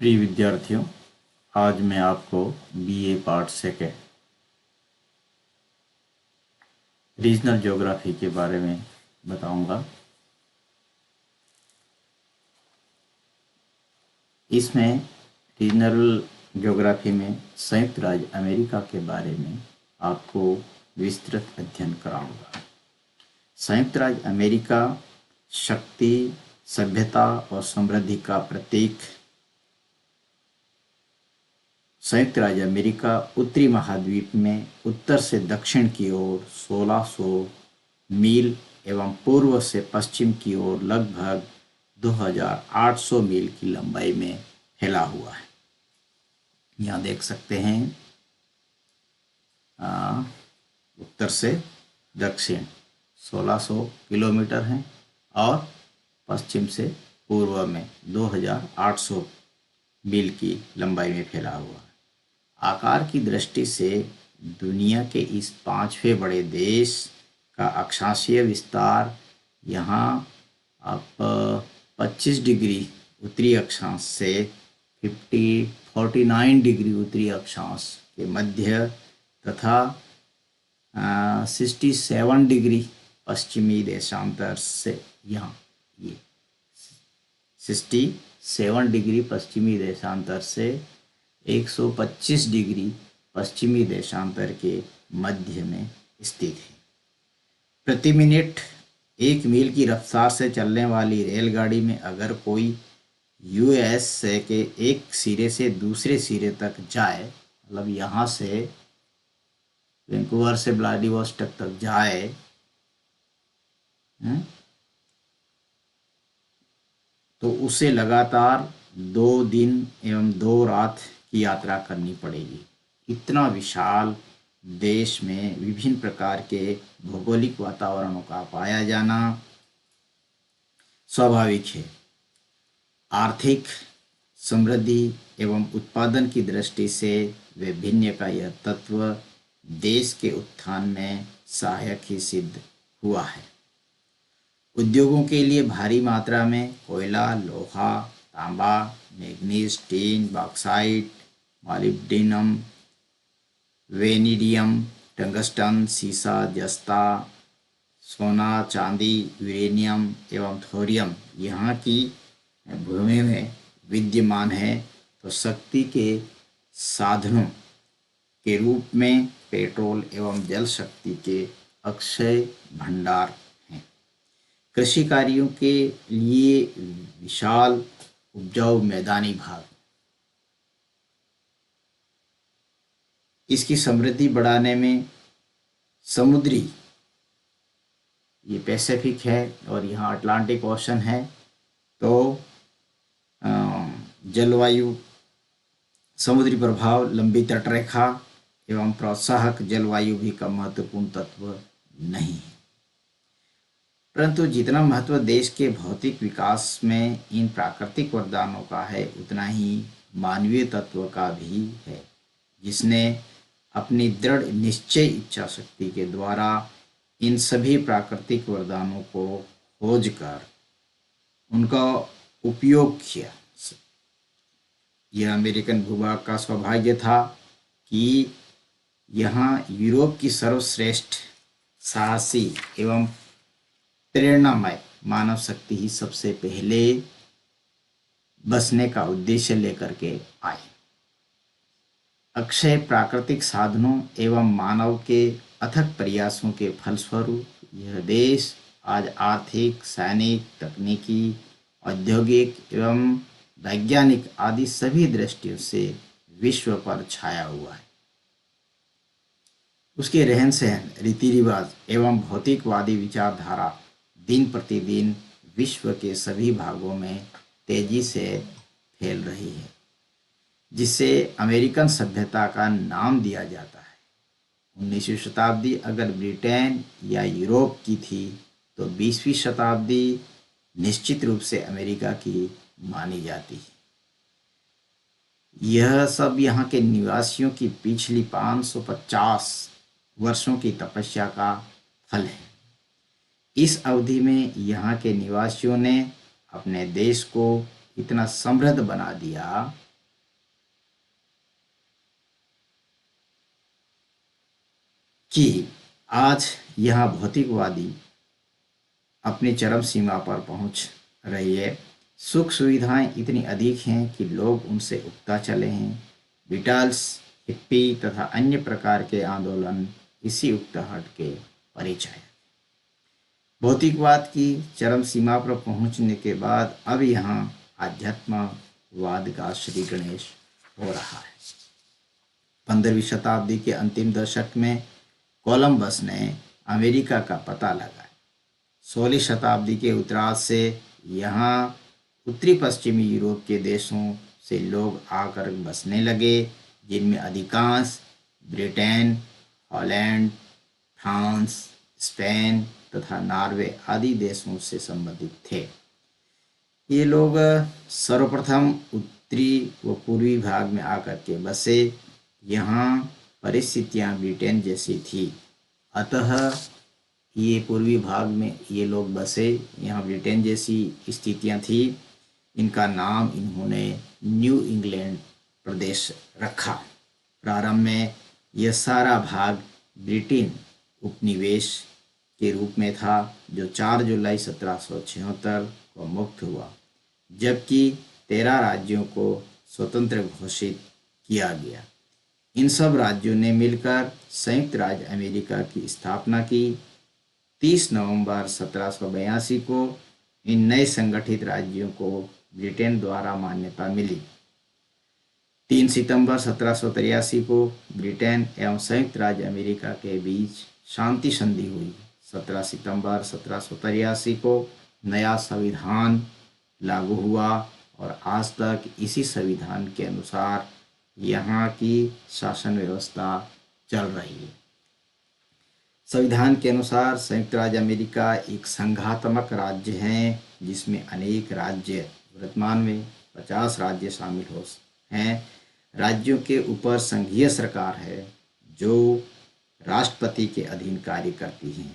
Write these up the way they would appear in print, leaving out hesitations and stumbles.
प्रिय विद्यार्थियों, आज मैं आपको BA part second regional geography के बारे में बताऊंगा। इसमें रीजनल ज्योग्राफी में संयुक्त राज्य अमेरिका के बारे में आपको विस्तृत अध्ययन कराऊंगा। संयुक्त राज्य अमेरिका शक्ति, सभ्यता और समृद्धि का प्रतीक। संयुक्त राज्य अमेरिका उत्तरी महाद्वीप में उत्तर से दक्षिण की ओर 1600 मील एवं पूर्व से पश्चिम की ओर लगभग 2800 मील की लंबाई में फैला हुआ है। यहाँ देख सकते हैं उत्तर से दक्षिण 1600 किलोमीटर है और पश्चिम से पूर्व में 2800 मील की लंबाई में फैला हुआ है। आकार की दृष्टि से दुनिया के इस पांचवें बड़े देश का अक्षांशीय विस्तार यहाँ आप 25 डिग्री उत्तरी अक्षांश से 49 डिग्री उत्तरी अक्षांश के मध्य तथा 67 डिग्री पश्चिमी देशांतर से यहाँ ये 67 डिग्री पश्चिमी देशांतर से 125 डिग्री पश्चिमी देशांतर के मध्य में स्थित है। प्रति मिनट 1 मील की रफ्तार से चलने वाली रेलगाड़ी में अगर कोई यूएस के एक सिरे से दूसरे सिरे तक जाए, मतलब यहाँ से वैंकूवर से व्लादिवोस्टॉक तक जाए, तो उसे लगातार 2 दिन एवं 2 रात की यात्रा करनी पड़ेगी। इतना विशाल देश में विभिन्न प्रकार के भौगोलिक वातावरणों का पाया जाना स्वाभाविक है। आर्थिक समृद्धि एवं उत्पादन की दृष्टि से वैभिन्न का यह तत्व देश के उत्थान में सहायक ही सिद्ध हुआ है। उद्योगों के लिए भारी मात्रा में कोयला, लोहा, तांबा, manganese, tin, bauxite, molybdenum, vanadium, tungsten, सीसा, जस्ता, सोना, चांदी, यूरेनियम एवं थोरियम यहाँ की भूमि में विद्यमान है, तो शक्ति के साधनों के रूप में पेट्रोल एवं जल शक्ति के अक्षय भंडार हैं। कृषि कार्यों के लिए विशाल उपजाऊ मैदानी भाग। इसकी समृद्धि बढ़ाने में समुद्री, ये पैसिफिक है और यहाँ अटलांटिक ओशन है, तो जलवायु, समुद्री प्रभाव, लंबी तटरेखा एवं प्रोत्साहक जलवायु भी का महत्वपूर्ण तत्व नहीं है। परंतु जितना महत्व देश के भौतिक विकास में इन प्राकृतिक वरदानों का है, उतना ही मानवीय तत्व का भी है, जिसने अपनी दृढ़ निश्चय इच्छा शक्ति के द्वारा इन सभी प्राकृतिक वरदानों को खोज कर उनका उपयोग किया। यह अमेरिकन भूभाग का सौभाग्य था कि यहाँ यूरोप की सर्वश्रेष्ठ साहसी एवं प्रेरणामय मानव शक्ति ही सबसे पहले बसने का उद्देश्य लेकर के आए। अक्षय प्राकृतिक साधनों एवं मानव के अथक प्रयासों के फलस्वरूप यह देश आज आर्थिक, सैनिक, तकनीकी, औद्योगिक एवं वैज्ञानिक आदि सभी दृष्टियों से विश्व पर छाया हुआ है। उसके रहन सहन, रीति रिवाज एवं भौतिकवादी विचारधारा दिन प्रतिदिन विश्व के सभी भागों में तेजी से फैल रही है, जिसे अमेरिकन सभ्यता का नाम दिया जाता है। 19वीं शताब्दी अगर ब्रिटेन या यूरोप की थी, तो 20वीं शताब्दी निश्चित रूप से अमेरिका की मानी जाती है। यह सब यहाँ के निवासियों की पिछली 550 वर्षों की तपस्या का फल है। इस अवधि में यहाँ के निवासियों ने अपने देश को इतना समृद्ध बना दिया कि आज यहाँ भौतिकवादी अपनी चरम सीमा पर पहुंच रही है। सुख सुविधाएं इतनी अधिक हैं कि लोग उनसे उकता चले हैं। बीटल्स, हिप्पी तथा अन्य प्रकार के आंदोलन इसी उकताहट के परिचय हैं। भौतिकवाद की चरम सीमा पर पहुंचने के बाद अब यहाँ आध्यात्मवाद का श्री गणेश हो रहा है। 15वीं शताब्दी के अंतिम दशक में कोलंबस ने अमेरिका का पता लगाया। 16वीं शताब्दी के उत्तरार्ध से यहाँ उत्तरी पश्चिमी यूरोप के देशों से लोग आकर बसने लगे, जिनमें अधिकांश ब्रिटेन, हॉलैंड, फ्रांस, स्पेन तथा नॉर्वे आदि देशों से संबंधित थे। ये लोग सर्वप्रथम उत्तरी व पूर्वी भाग में आकर के बसे। यहाँ परिस्थितियाँ ब्रिटेन जैसी थी, अतः ये पूर्वी भाग में ये लोग बसे। यहाँ ब्रिटेन जैसी स्थितियाँ थी। इनका नाम इन्होंने न्यू इंग्लैंड प्रदेश रखा। प्रारंभ में यह सारा भाग ब्रिटेन उपनिवेश के रूप में था, जो 4 जुलाई 1776 को मुक्त हुआ, जबकि 13 राज्यों को स्वतंत्र घोषित किया गया। इन सब राज्यों ने मिलकर संयुक्त राज्य अमेरिका की स्थापना की। 30 नवंबर 1782 को इन नए संगठित राज्यों को ब्रिटेन द्वारा मान्यता मिली। 3 सितंबर 1783 को ब्रिटेन एवं संयुक्त राज्य अमेरिका के बीच शांति संधि हुई। 17 सितंबर 1783 को नया संविधान लागू हुआ और आज तक इसी संविधान के अनुसार यहाँ की शासन व्यवस्था चल रही है। संविधान के अनुसार संयुक्त राज्य अमेरिका एक संघात्मक राज्य है, जिसमें अनेक राज्य, वर्तमान में 50 राज्य शामिल हो हैं। राज्यों के ऊपर संघीय सरकार है, जो राष्ट्रपति के अधीन कार्य करती है।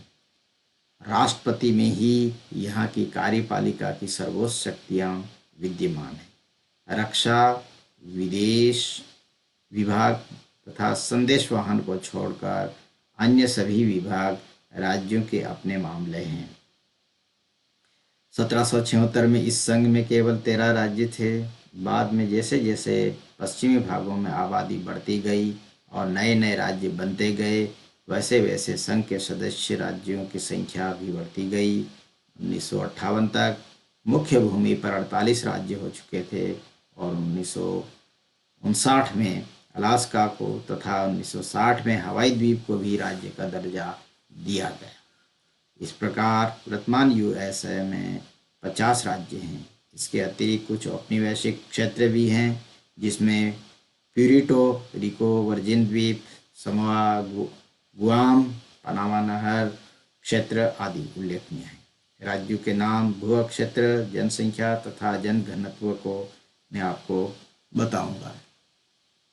राष्ट्रपति में ही यहाँ की कार्यपालिका की सर्वोच्च शक्तियाँ विद्यमान हैं। रक्षा, विदेश विभाग तथा संदेश वाहन को छोड़कर अन्य सभी विभाग राज्यों के अपने मामले हैं। 1776 में इस संघ में केवल 13 राज्य थे। बाद में जैसे जैसे पश्चिमी भागों में आबादी बढ़ती गई और नए नए राज्य बनते गए, वैसे वैसे संघ के सदस्य राज्यों की संख्या भी बढ़ती गई। 1958 तक मुख्य भूमि पर 48 राज्य हो चुके थे और 1959 में अलास्का को तथा 1960 में हवाई द्वीप को भी राज्य का दर्जा दिया गया। इस प्रकार वर्तमान यूएसए में 50 राज्य हैं। इसके अतिरिक्त कुछ औपनिवेशिक क्षेत्र भी हैं, जिसमें प्यूरिटो रिको, वर्जिन द्वीप, समोआ, गुआम, पनामा नहर क्षेत्र आदि उल्लेखनीय हैं। राज्यों के नाम, भू क्षेत्र, जनसंख्या तथा जनघनत्व को मैं आपको बताऊंगा।